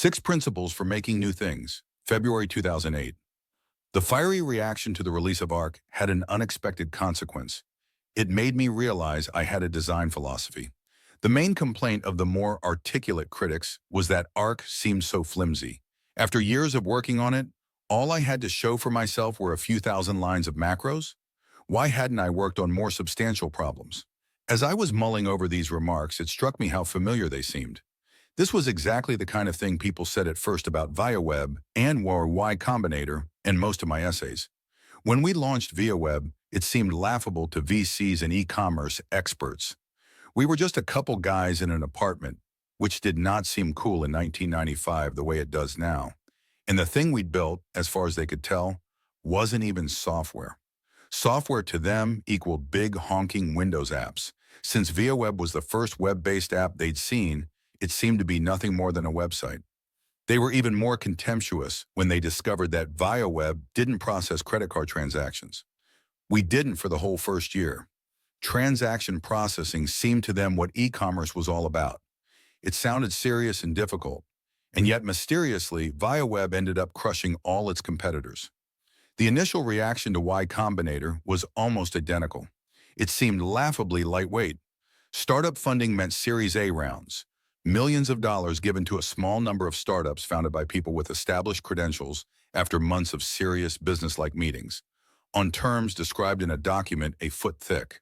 Six Principles for Making New Things, February 2008. The fiery reaction to the release of ARC had an unexpected consequence. It made me realize I had a design philosophy. The main complaint of the more articulate critics was that ARC seemed so flimsy. After years of working on it, all I had to show for myself were a few thousand lines of macros. Why hadn't I worked on more substantial problems? As I was mulling over these remarks, it struck me how familiar they seemed. This was exactly the kind of thing people said at first about ViaWeb and Y Combinator and most of my essays. When we launched ViaWeb, it seemed laughable to VCs and e-commerce experts. We were just a couple guys in an apartment, which did not seem cool in 1995 the way it does now. And the thing we'd built, as far as they could tell, wasn't even software. Software to them equaled big honking Windows apps. Since ViaWeb was the first web-based app they'd seen, it seemed to be nothing more than a website. They were even more contemptuous when they discovered that ViaWeb didn't process credit card transactions. We didn't for the whole first year. Transaction processing seemed to them what e-commerce was all about. It sounded serious and difficult, and yet mysteriously, ViaWeb ended up crushing all its competitors. The initial reaction to Y Combinator was almost identical. It seemed laughably lightweight. Startup funding meant Series A rounds. Millions of dollars given to a small number of startups founded by people with established credentials after months of serious business-like meetings, on terms described in a document a foot thick.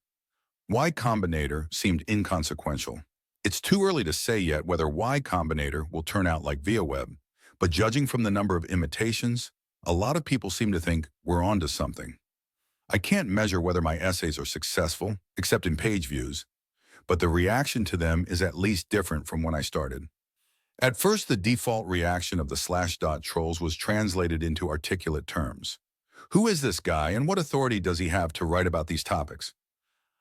Y Combinator seemed inconsequential. It's too early to say yet whether Y Combinator will turn out like ViaWeb, but judging from the number of imitations, a lot of people seem to think we're onto something. I can't measure whether my essays are successful, except in page views, but the reaction to them is at least different from when I started. At first, the default reaction of the Slashdot trolls was translated into articulate terms. Who is this guy and what authority does he have to write about these topics?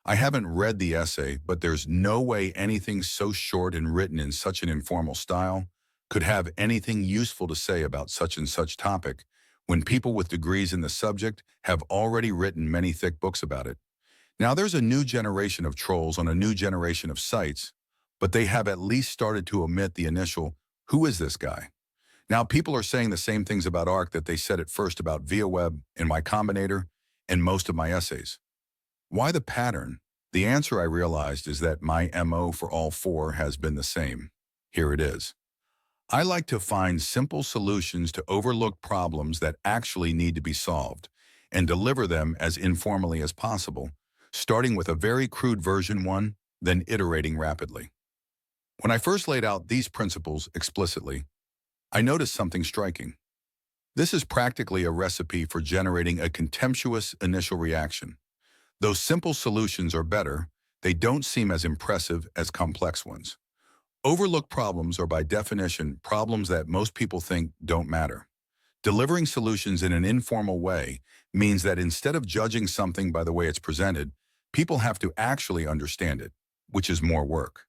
I haven't read the essay, but there's no way anything so short and written in such an informal style could have anything useful to say about such and such topic when people with degrees in the subject have already written many thick books about it. Now there's a new generation of trolls on a new generation of sites, but they have at least started to omit the initial, who is this guy? Now people are saying the same things about ARC that they said at first about ViaWeb and Y Combinator and most of my essays. Why the pattern? The answer I realized is that my MO for all four has been the same. Here it is. I like to find simple solutions to overlooked problems that actually need to be solved and deliver them as informally as possible, starting with a very crude version 1, then iterating rapidly. When I first laid out these principles explicitly, I noticed something striking. This is practically a recipe for generating a contemptuous initial reaction. Though simple solutions are better, they don't seem as impressive as complex ones. Overlooked problems are by definition problems that most people think don't matter. Delivering solutions in an informal way means that instead of judging something by the way it's presented, people have to actually understand it, which is more work.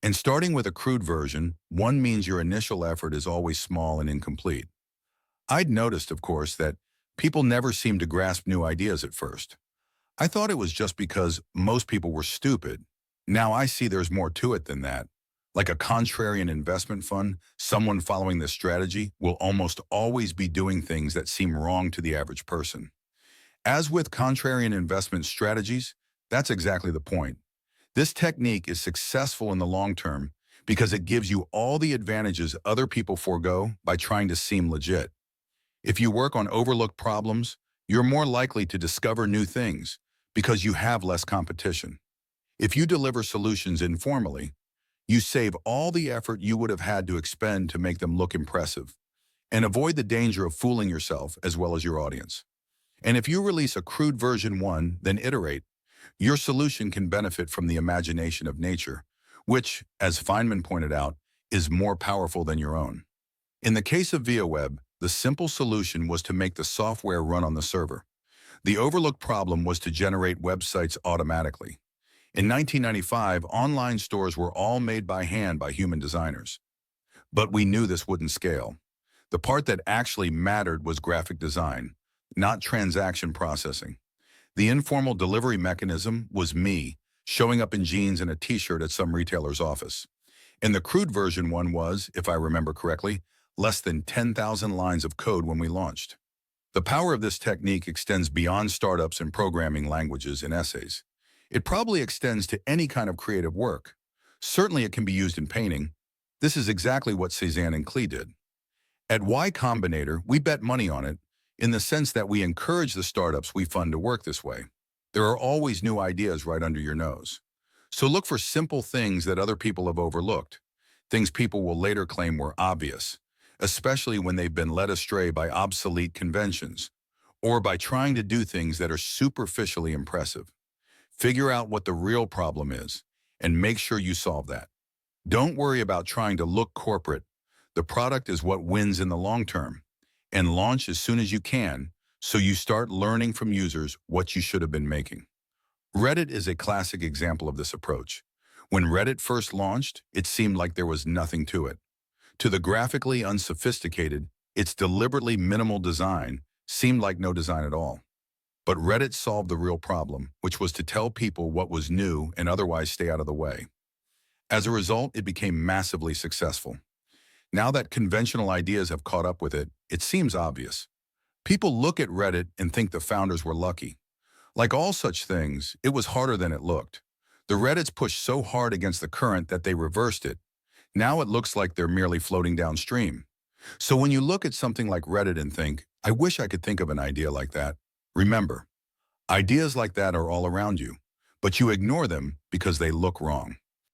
And starting with a crude version, one means your initial effort is always small and incomplete. I'd noticed, of course, that people never seem to grasp new ideas at first. I thought it was just because most people were stupid. Now I see there's more to it than that. Like a contrarian investment fund, someone following this strategy will almost always be doing things that seem wrong to the average person. As with contrarian investment strategies, that's exactly the point. This technique is successful in the long term because it gives you all the advantages other people forego by trying to seem legit. If you work on overlooked problems, you're more likely to discover new things because you have less competition. If you deliver solutions informally, you save all the effort you would have had to expend to make them look impressive, and avoid the danger of fooling yourself as well as your audience. And if you release a crude version 1, then iterate, your solution can benefit from the imagination of nature, which, as Feynman pointed out, is more powerful than your own. In the case of ViaWeb, the simple solution was to make the software run on the server. The overlooked problem was to generate websites automatically. In 1995, online stores were all made by hand by human designers. But we knew this wouldn't scale. The part that actually mattered was graphic design, not transaction processing. The informal delivery mechanism was me, showing up in jeans and a t-shirt at some retailer's office. And the crude version 1 was, if I remember correctly, less than 10,000 lines of code when we launched. The power of this technique extends beyond startups and programming languages and essays. It probably extends to any kind of creative work. Certainly it can be used in painting. This is exactly what Cezanne and Klee did. At Y Combinator, we bet money on it in the sense that we encourage the startups we fund to work this way. There are always new ideas right under your nose. So look for simple things that other people have overlooked, things people will later claim were obvious, especially when they've been led astray by obsolete conventions or by trying to do things that are superficially impressive. Figure out what the real problem is and make sure you solve that. Don't worry about trying to look corporate. The product is what wins in the long term. And launch as soon as you can so you start learning from users what you should have been making. Reddit is a classic example of this approach. When Reddit first launched, it seemed like there was nothing to it. To the graphically unsophisticated, its deliberately minimal design seemed like no design at all. But Reddit solved the real problem, which was to tell people what was new and otherwise stay out of the way. As a result, it became massively successful. Now that conventional ideas have caught up with it, it seems obvious. People look at Reddit and think the founders were lucky. Like all such things, it was harder than it looked. The Reddits pushed so hard against the current that they reversed it. Now it looks like they're merely floating downstream. So when you look at something like Reddit and think, I wish I could think of an idea like that, remember, ideas like that are all around you, but you ignore them because they look wrong.